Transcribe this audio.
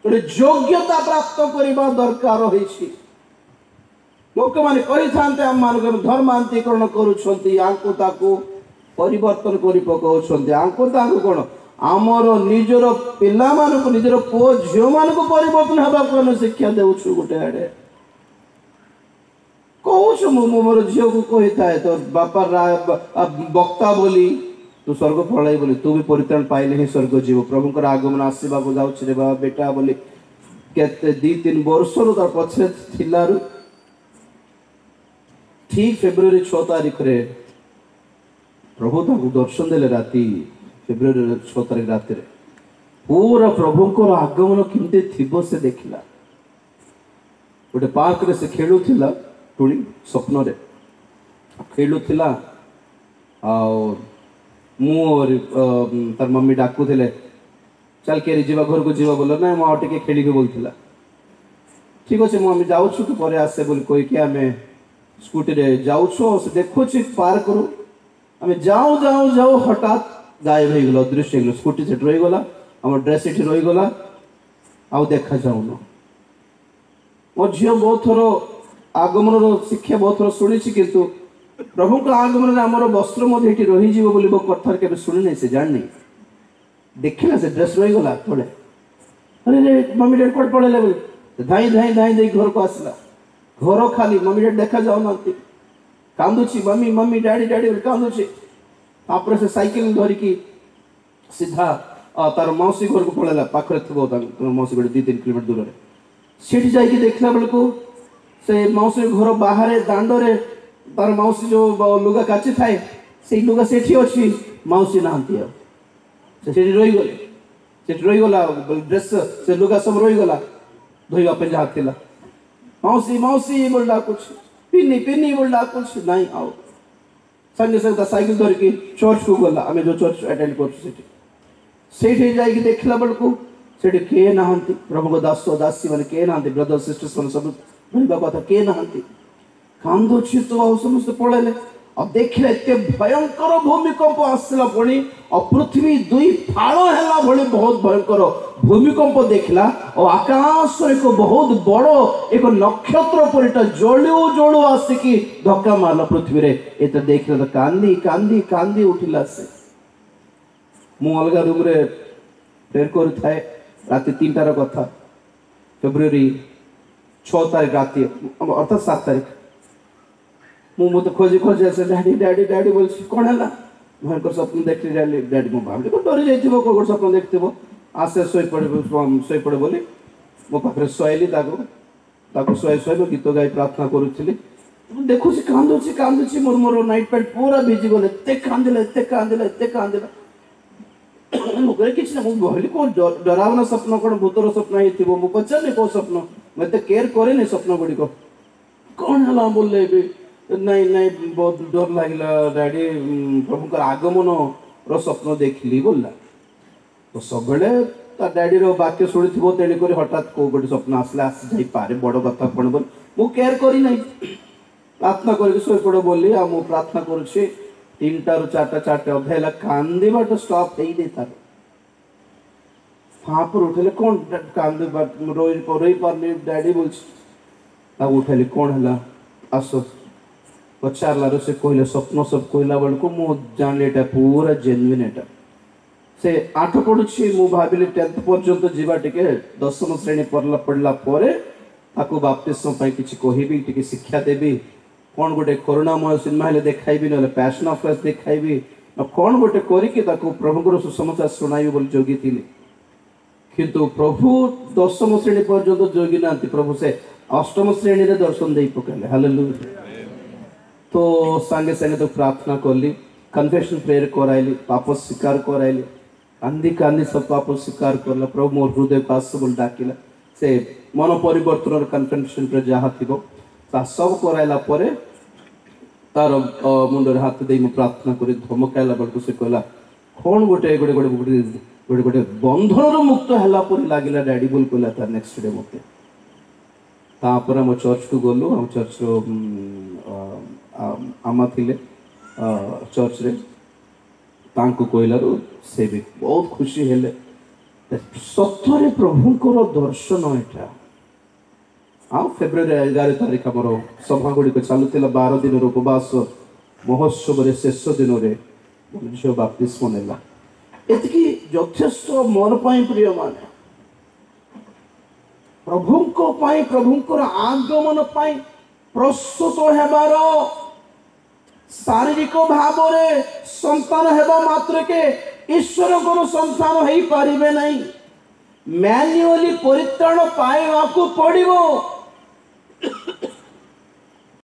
गोटे योग्यता प्राप्त करने दरकार होइछि। लोक मैंने कही था आम मान धर्मांतरीकरण करुँच परिवर्तन कर पकाउछन्ति कौन आमर निजर पिला निजर पुओ झील मान परिवर्तन होगा शिक्षा देउछु। गोटे आड़े कहूँ मोर झील को कही था तो बापा वक्ता बोली तू स्वर्ग पलय बोली तू भी परित्राण पाइले ही स्वर्ग जीव प्रभुकर आगमन आसवा को जाऊँ रे बाबा बेटा बोली केते 2-3 वर्ष पछे थिलारु ठीक फेब्रुआरी 6 तारीख रे प्रभु ताकू दर्शन देले राति फेब्रुआरी 6 तारीख राति रे पूरा प्रभुकर आगमन किमते थिबो से देखिला। गोटे पार्क रे से खेलुथिला टुली स्वप्न रे खेलुथिला और मु और तार मम्मी डाकुथिले चल के जीवा घर को जीवा बोल ना मो टिके खेली के बोलथिला ठीक अच्छे मम्मी जाऊछु तो परे आसे बोल कोई कि आमे स्कूटी रे जाऊछु से देखुछि पार्क रू आमे जाऊ जाऊ जाऊ हठात गायब हो गला अदृश्य हो गला स्कूटी सेट रही गला हमर ड्रेस सेट रही गला आउ देखा जाउनो। मो झियो बहुत थोर आगमन रो शिक्षा बहुत थोर सुनी किंतु प्रभु का आगमन आमर वस्त्र मध्य रही जीव बोली कथा के शुणी नहीं से जान नहीं देखिला से ड्रेस रही गला थोड़े अरे मम्मी डैड कौन पड़े बोले धाई धाई धाई धाई घर को आसला घर खाली मम्मी डैड देखा जाऊ ना कांदुची मम्मी मम्मी डैडी डैडी कांदुची तापर से साइकिल धरिकी सीधा तार मौसी घर को पड़ेला पाखरे थो मौसी घर 2-3 किलोमीटर दूर रे सीठी जाइए देखला बेल को से मौसी घर बाहर दांडे तार मौसी जो लुगा काची थाए से लुगा सेठी अच्छी मौसी नहांती से रही गले से रही गला ड्रेस से लुगा सब रही गला धोइबा पे जहाँ थिला मौसी मौसी बोल कुछ पिन्नी पिन्नी बोल कुछ नहीं आओ संगे संगे साइकिल धरिकी चर्च को गला आम जो चर्च अटेंड कर जाइए देखला बेलू से किए नहांती प्रभु दास दासी मैंने किए नहांती ब्रदर सिस्टर्स मैंने सब भरवा कथा किए नहांती कांदुची तो आ समस्त पड़ेले और देखिले एते भयंकर भूमिकंप आसला पुणी और पृथ्वी 2 फाड़ है भली बहुत भयंकर भूमिकंप देखला और आकाश एक बहुत बड़ एक नक्षत्र परिटा जलू जलू आसिकी धक्का मारला पृथ्वी रे एते देखले तो कांदी कांदी कांदी उठिला से मु अलगा रूम रे प्रेयर कर थाए राति 3टार कथा फेब्रुआरी 6 तारीख राति अर्थात 7 तारीख मु तो खोजी खोजी आसे डैडी डैडी डैडी बोल कौन है भयंकर स्वप्न देख डैडी डैडी मो भाभी डरी जाइए कौन स्वप्न देखते आसे शोई पड़े बोली मो पाखे शुआली शुआई शुआई गीत गाई प्रार्थना करुली देखुच कांदुची कांदुची मोर मोर नाइट पैंट पूरा भिजी गले एत कांदिला एत कांदिला एत कांदिला किसी ना मुझे कौन डरावना स्वप्न कौन भूतर स्वप्न हो पचारे कौ स्वप्न मुझे केयर करे स्वप्न गुड़िक कौन है बोले नहीं नहीं बहुत डर लगे डैडी प्रभु आगमन स्वप्न देखली बोलला तो सब डैडी वाक्य शुणी थो तेणुक हठात कौ गोटे स्वप्न आसला आसी जापे बड़ कथा कौन बोल मु केयर करना प्रार्थना करपड़ बोली आ मु प्रार्थना करुच्छे 3टारू 4टा अध्याय कांदा स्टॉप तार हाँ पर उठे कौन कांद रही पारे डैडी बोल उठेली कौन है आस पचार से कहले स्वप्न सब कहला बेल को मु जान एटा पूरा जेन्युइन एटा से 8 पढ़ुछि मु भाबिले 10th पर्यंत जीवा टिके 10म श्रेणी पढ़ला परे ताको बाप्तिस्म पई किछि कहिबी टिके शिक्षा देबी कौन गोटे करुणामय सिनेमा हेले देखाइबी न पैशन ऑफ क्राइस्ट देखाइबी कौन गोटे करिके ताको प्रभुकर सुसमाचार सुनाइबी बोल जोगी थिले किंतु प्रभु 10म श्रेणी पर्यंत जोगी नांती प्रभु से 8म श्रेणी रे दर्शन देई पकले हालेलुया तो संगे संगे तो प्रार्थना करली कन्फेशन प्रेयर कराइली पाप स्वीकार कराइली कांदी कांदी सब पाप स्वीकार करला प्रभु मोर हृदय को आस बोल डाकिला से मन परिवर्तन कन्फेशन प्रेयर जहाँ थी सब कराइला परे तार मुंडर हाथ दे प्रार्थना कर धमकाइला बेलू से कहला कौन गोटे गोटे गोटे गोटे गोटे गोटे बंधन मुक्त है लगे डैडी बोल कहला तार नेक्स्ट डे मत तापर आम चर्च को गलु आम चर्च आमा थिले चर्च रे तांको कहलारू से भी बहुत खुशी हेले ସତରେ ପ୍ରଭୁଙ୍କର ଦର୍ଶନ ଏଟା। ଆଉ ଫେବୃଆରୀ 11 ତାରିଖ ଆମର ସଭା ଗୁଡ଼ିକ ଚାଲୁଥିଲା 12 ଦିନର ଉପବାସ ମହୋତ୍ସବରେ ଶେଷ ଦିନରେ ଝିଅ ବାପ୍ତିସ୍ମ ନେଲା। ଏତିକି ଯଥେଷ୍ଟ ମୋର ପାଇଁ ପ୍ରିୟମାନେ, ପ୍ରଭୁଙ୍କ ପାଇଁ ପ୍ରଭୁଙ୍କର ଆଗମନ ପାଇଁ ପ୍ରସ୍ତୁତ ହେବାର, ଶାରୀରିକ ଭାବରେ ସନ୍ତାନ ହେବା ମାତ୍ରକେ ଈଶ୍ୱରଙ୍କର ସନ୍ତାନ ହେଇପାରିବେ ନାହିଁ। ମ୍ୟାନ୍ୟୁଆଲି ପରିତ୍ରାଣ ପାଇବାକୁ ପଡ଼ିବ।